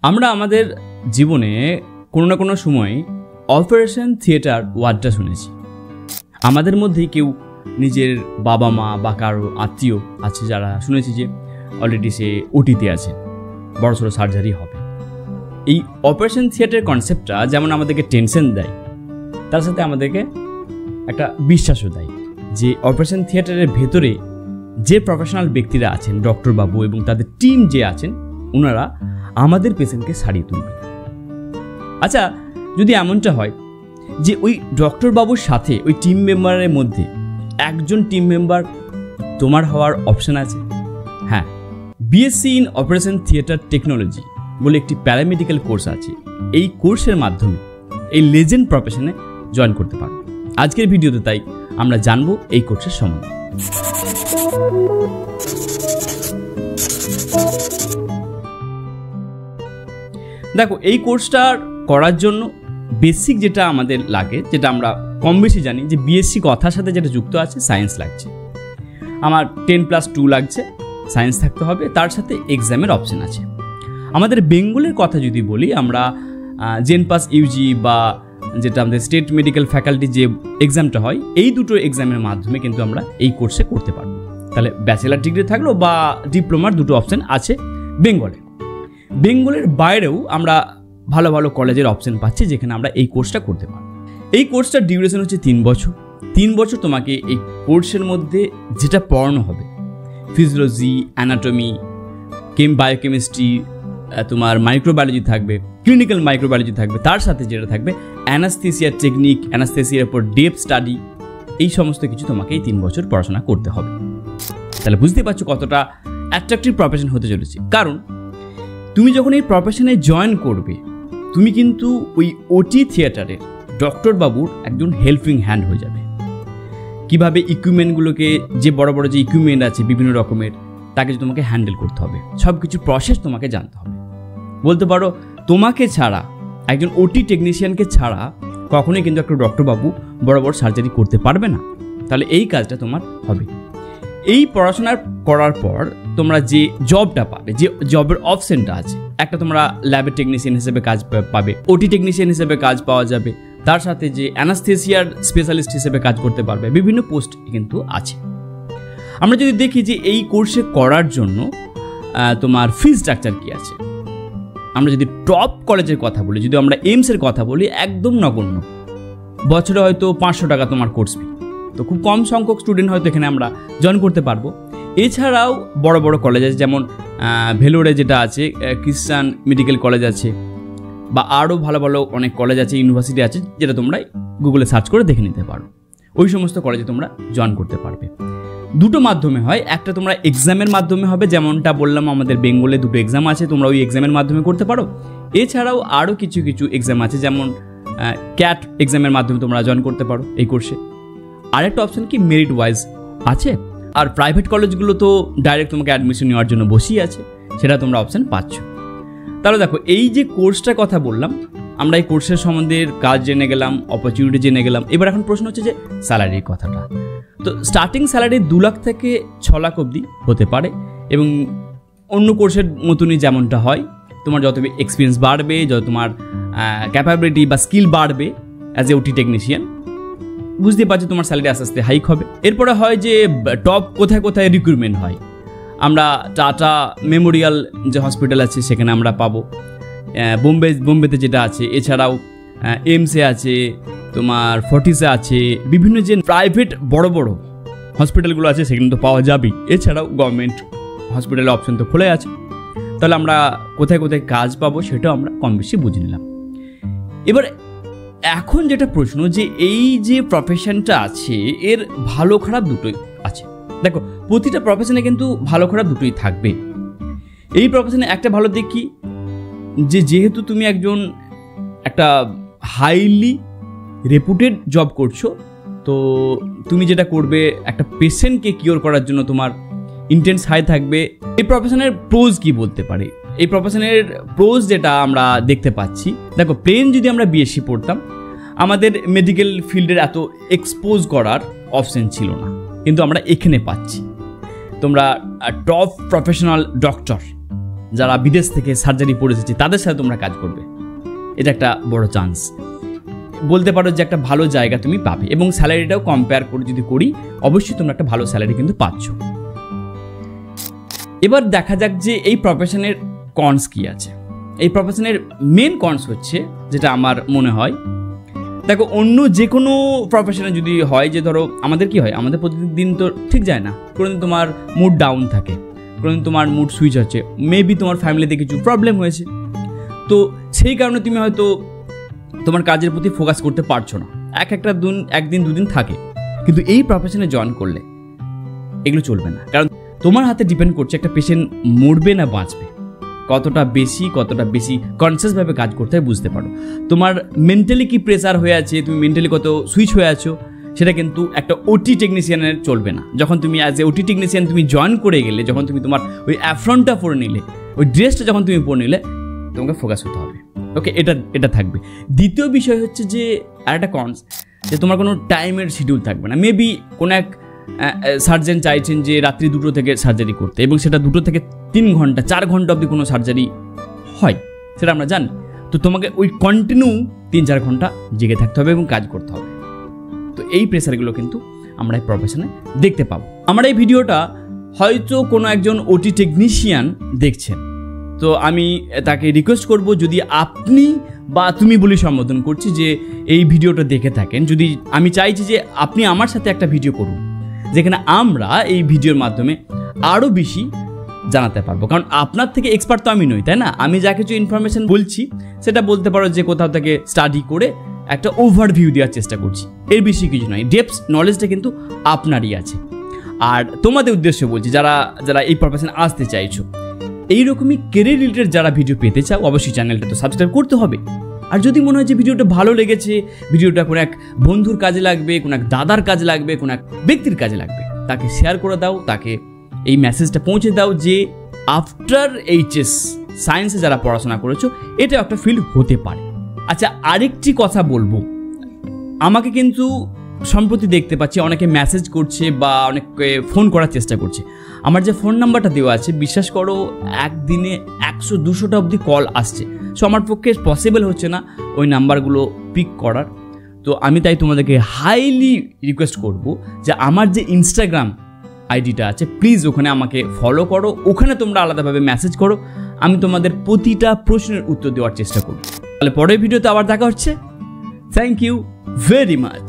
আমরা আমাদের জীবনে কোনো না কোনো সময় অপারেশন থিয়েটার ওয়ার্ডটা শুনেছি। আমাদের মধ্যেই কেউ নিজের বাবা মা বা কারো আত্মীয় আছে যারা শুনেছি যে অলরেডি সে ওটিতে আছে, বড়সড় সার্জারি হবে। এই অপারেশন থিয়েটার কনসেপ্টটা যেমন আমাদেরকে টেনশন দেয়, তার সাথে আমাদেরকে একটা বিশ্বাসও দেয় যে অপারেশন থিয়েটারের ভেতরে যে প্রফেশনাল ব্যক্তিরা আছেন, ডক্টর বাবু এবং তাদের টিম যে আছেন, ওনারা আমাদের পেশেন্টকে সারিয়ে তুলবে। আচ্ছা, যদি এমনটা হয় যে ওই ডক্টর বাবুর সাথে ওই টিম মেম্বারের মধ্যে একজন টিম মেম্বার তোমার হওয়ার অপশান আছে। হ্যাঁ, BSc in operation theatre technology বলে একটি প্যারামেডিক্যাল কোর্স আছে। এই কোর্সের মাধ্যমে এই লেজেন্ড প্রফেশনে জয়েন করতে পারো। আজকের ভিডিওতে তাই আমরা জানবো এই কোর্সের সম্বন্ধে। দেখো, এই কোর্সটা করার জন্য বেসিক যেটা আমাদের লাগে, যেটা আমরা কম বেশি জানি, যে বিএসসি কথার সাথে যেটা যুক্ত আছে সায়েন্স লাগছে। আমার 10+2 লাগছে, সায়েন্স থাকতে হবে, তার সাথে এক্সামের অপশান আছে। আমাদের বেঙ্গলের কথা যদি বলি, আমরা জেনপাস ইউজি বা যেটা আমাদের স্টেট মেডিকেল ফ্যাকাল্টি যে এক্সামটা হয়, এই দুটো এক্সামের মাধ্যমে কিন্তু আমরা এই কোর্সে করতে পারবো। তাহলে ব্যাচেলার ডিগ্রি থাকলো বা ডিপ্লোমার দুটো অপশান আছে বেঙ্গলে। বেঙ্গলের বাইরেও আমরা ভালো ভালো কলেজের অপশান পাচ্ছি যেখানে আমরা এই কোর্সটা করতে পারবো। এই কোর্সটার ডিউরেশন হচ্ছে 3 বছর। 3 বছর তোমাকে এই কোর্সের মধ্যে যেটা পড়ানো হবে, ফিজিওলজি, অ্যানাটমি, বায়োকেমিস্ট্রি, তোমার মাইক্রোবায়োলজি থাকবে, ক্লিনিক্যাল মাইক্রোবায়োলজি থাকবে, তার সাথে যেটা থাকবে অ্যানাস্থেসিয়ার টেকনিক, অ্যানাস্থেসিয়ার উপর ডেপ স্টাডি, এই সমস্ত কিছু তোমাকে এই 3 বছর পড়াশোনা করতে হবে। তাহলে বুঝতে পারছো কতটা অ্যাট্রাকটিভ প্রফেশন হতে চলেছে। কারণ তুমি যখন এই প্রফেশনে জয়েন করবে, তুমি কিন্তু ওই ওটি থিয়েটারের ডক্টর বাবুর একজন হেল্পিং হ্যান্ড হয়ে যাবে। কিভাবে ইকুইপমেন্টগুলোকে, যে বড় বড় যে ইকুইপমেন্ট আছে বিভিন্ন রকমের, তাকে তোমাকে হ্যান্ডেল করতে হবে, সব কিছু প্রসেস তোমাকে জানতে হবে। বলতে পারো তোমাকে ছাড়া, একজন ওটি টেকনিশিয়ানকে ছাড়া কখনোই কিন্তু একটা ডক্টর বাবু বড় বড় সার্জারি করতে পারবে না। তাহলে এই কাজটা তোমার হবে। এই পড়াশোনা করার পর তোমরা যে জবটা পাবে, যে জবের অপশনটা আছে, একটা তোমরা ল্যাবের টেকনিশিয়ান হিসেবে কাজ পাবে, ওটি টেকনিশিয়ান হিসেবে কাজ পাওয়া যাবে, তার সাথে যে অ্যানাস্থেসিয়ার স্পেশালিস্ট হিসেবে কাজ করতে পারবে, বিভিন্ন পোস্ট কিন্তু আছে। আমরা যদি দেখি যে এই কোর্সে করার জন্য তোমার ফি স্ট্রাকচার কী আছে, আমরা যদি টপ কলেজের কথা বলি, যদি আমরা এইমসের কথা বলি, একদম নগণ্য। বছরে হয়তো 500 টাকা তোমার কোর্স ফি। তো খুব কম সংখ্যক স্টুডেন্ট হয়তো এখানে আমরা জয়েন করতে পারবো। এছাড়াও বড় বড় কলেজ আছে, যেমন ভেলোরে যেটা আছে, খ্রিস্টান মেডিকেল কলেজ আছে, বা আরও ভালো ভালো অনেক কলেজ আছে, ইউনিভার্সিটি আছে, যেটা তোমরা গুগলে সার্চ করে দেখে নিতে পারো। ওই সমস্ত কলেজে তোমরা জয়েন করতে পারবে। দুটো মাধ্যমে হয়, একটা তোমরা এক্সামের মাধ্যমে হবে, যেমনটা বললাম আমাদের বেঙ্গলে দুটো এক্সাম আছে, তোমরা ওই এক্সামের মাধ্যমে করতে পারো। এছাড়াও আরও কিছু কিছু এক্সাম আছে, যেমন ক্যাট এক্সামের মাধ্যমে তোমরা জয়েন করতে পারো এই কোর্সে। আরেকটা অপশান কি মেরিট ওয়াইজ আছে। আর প্রাইভেট কলেজগুলো তো ডাইরেক্ট তোমাকে অ্যাডমিশন নেওয়ার জন্য বসেই আছে, সেটা তোমরা অপশান পাচ্ছ। তাহলে দেখো, এই যে কোর্সটার কথা বললাম, আমরা এই কোর্সের সম্বন্ধে কাজ জেনে গেলাম, অপরচুনিটি জেনে গেলাম। এবার এখন প্রশ্ন হচ্ছে যে স্যালারির কথাটা। তো স্টার্টিং স্যালারি 2 লাখ থেকে 6 লাখ অবধি হতে পারে, এবং অন্য কোর্সের মতনই যেমনটা হয়, তোমার যত এক্সপিরিয়েন্স বাড়বে, যত তোমার ক্যাপাবিলিটি বা স্কিল বাড়বে অ্যাজ এ ওটি টেকনিশিয়ান, বুঝতে পারছি তোমার স্যালারি আস্তে আস্তে হাইক হবে। এরপরে হয় যে টপ কোথায় কোথায় রিক্রুটমেন্ট হয়, আমরা টাটা মেমোরিয়াল যে হসপিটাল আছে সেখানে আমরা পাবো, বোম্বেতে যেটা আছে, এছাড়াও এইমসে আছে, তোমার ফর্টিসে আছে, বিভিন্ন যে প্রাইভেট বড় বড় হসপিটালগুলো আছে সেখানে তো পাওয়া যাবেই। এছাড়াও গভর্নমেন্ট হসপিটালের অপশন তো খোলাই আছে। তাহলে আমরা কোথায় কোথায় কাজ পাবো সেটাও আমরা কম বেশি বুঝে নিলাম। এবার এখন যেটা প্রশ্ন, যে এই যে প্রফেশনটা আছে এর ভালো খারাপ দুটোই আছে। দেখো, প্রতিটা প্রফেশনে কিন্তু ভালো খারাপ দুটোই থাকবে। এই প্রফেশনে একটা ভালো দিক কি, যে যেহেতু তুমি একটা হাইলি রেপুটেড জব করছো, তো তুমি যেটা করবে, একটা পেশেন্টকে কিওর করার জন্য তোমার ইন্টেন্স হাই থাকবে। এই প্রফেশনের প্রোজ কি বলতে পারে, এই প্রফেশনের প্রোজ যেটা আমরা দেখতে পাচ্ছি, দেখো, প্লেন যদি আমরা বিএসসি পড়তাম, আমাদের মেডিকেল ফিল্ডের এত এক্সপোজ করার অপশন ছিল না, কিন্তু আমরা এখানে পাচ্ছি। তোমরা টপ প্রফেশনাল ডক্টর যারা বিদেশ থেকে সার্জারি পড়ে এসেছে তাদের সাথে তোমরা কাজ করবে, এটা একটা বড় চান্স। বলতে পারো যে একটা ভালো জায়গা তুমি পাবে, এবং স্যালারিটাও কম্পেয়ার করে যদি করি অবশ্যই তোমরা একটা ভালো স্যালারি কিন্তু পাচ্ছ। এবার দেখা যাক যে এই প্রফেশনের কনস কি আছে। এই প্রফেশনের মেন কনস হচ্ছে, যেটা আমার মনে হয়, দেখো অন্য যে কোনো প্রফেশনে যদি হয় যে ধরো আমাদের কি হয়, আমাদের প্রতিদিন তো ঠিক যায় না, কোনোদিন তোমার মুড ডাউন থাকে, কোনোদিন তোমার মুড সুইচ হচ্ছে, মেবি তোমার ফ্যামিলিতে কিছু প্রবলেম হয়েছে, তো সেই কারণে তুমি হয়তো তোমার কাজের প্রতি ফোকাস করতে পারছো না, একদিন দুদিন থাকে। কিন্তু এই প্রফেশনে জয়েন করলে এগুলো চলবে না, কারণ তোমার হাতে ডিপেন্ড করছে একটা পেশেন্ট মরবে না বাঁচবে, কতটা বেশি কনসিয়াসভাবে কাজ করতে হয় বুঝতে পারো। তোমার মেন্টালি কি প্রেসার হয়ে আছে, তুমি মেন্টালি কত সুইচ হয়ে আছো, সেটা কিন্তু একটা ওটি টেকনিশিয়ানের চলবে না। যখন তুমি অ্যাজ এ ওটি টেকনিশিয়ান তুমি জয়েন করে গেলে, যখন তুমি তোমার ওই অ্যাফ্রনটা পরে নিলে, ওই ড্রেসটা যখন তুমি পরে নিলে, তোমাকে ফোকাস হতে হবে। ওকে, এটা থাকবে। দ্বিতীয় বিষয় হচ্ছে যে আর একটা কনস, যে তোমার কোনো টাইমের শিডিউল থাকবে না। মেবি কোনো এক সার্জন চাইছেন যে রাত্রি 2টো থেকে সার্জারি করতে, এবং সেটা 2টো থেকে 3 ঘন্টা 4 ঘন্টা অবধি কোনো সার্জারি হয়, সেটা আমরা জানি। তো তোমাকে ওই কন্টিনিউ 3-4 ঘন্টা জেগে থাকতে হবে এবং কাজ করতে হবে। তো এই প্রেসারগুলো কিন্তু আমরা এই প্রফেশনে দেখতে পাবো। আমার এই ভিডিওটা হয়তো কোনো একজন ওটি টেকনিশিয়ান দেখছেন, তো আমি তাকে রিকোয়েস্ট করব, যদি আপনি বা তুমি বলে সম্বোধন করছি, যে এই ভিডিওটা দেখে থাকেন, যদি আমি চাইছি যে আপনি আমার সাথে একটা ভিডিও করুন, যেখানে আমরা এই ভিডিওর মাধ্যমে আরও বেশি জানাতে পারবো। কারণ আপনার থেকে এক্সপার্ট তো আমি নই, তাই না? আমি যা কিছু ইনফরমেশন বলছি সেটা বলতে পারো যে কোথাও থেকে স্টাডি করে একটা ওভারভিউ দেওয়ার চেষ্টা করছি, এর বেশি কিছু নয়। ডেপথ নলেজটা কিন্তু আপনারই আছে। আর তোমাদের উদ্দেশ্যে বলছি, যারা এই প্রফেশনে আসতে চাইছো, এইরকমই কেরিয়ার রিলেটেড যারা ভিডিও পেতে চাও, অবশ্যই চ্যানেলটা তো সাবস্ক্রাইব করতে হবে। আর যদি মনে হয় যে ভিডিওটা ভালো লেগেছে, ভিডিওটা কোনো এক বন্ধুর কাজে লাগবে, কোনো এক দাদার কাজে লাগবে, কোনো এক ব্যক্তির কাজে লাগবে, তাকে শেয়ার করে দাও, তাকে এই মেসেজটা পৌঁছে দাও যে আফটার এইচএস সায়েন্সে যারা পড়াশোনা করেছো, এটা একটা ফিল্ড হতে পারে। আচ্ছা, আরেকটি কথা বলবো, আমাকে কিন্তু সম্প্রতি দেখতে পাচ্ছি অনেকে মেসেজ করছে বা অনেকে ফোন করার চেষ্টা করছে। আমার যে ফোন নাম্বারটা দেওয়া আছে, বিশ্বাস করো একদিনে 100-200টা অবধি কল আসছে। সো আমার পক্ষে পসিবল হচ্ছে না ওই নাম্বারগুলো পিক করার। তো আমি তাই তোমাদেরকে হাইলি রিকোয়েস্ট করব যে আমার যে ইনস্টাগ্রাম আইডিটা আছে, প্লিজ ওখানে আমাকে ফলো করো, ওখানে তোমরা আলাদাভাবে মেসেজ করো, আমি তোমাদের প্রতিটা প্রশ্নের উত্তর দেওয়ার চেষ্টা করব। তাহলে পরের ভিডিওতে আবার দেখা হচ্ছে। Thank you very much.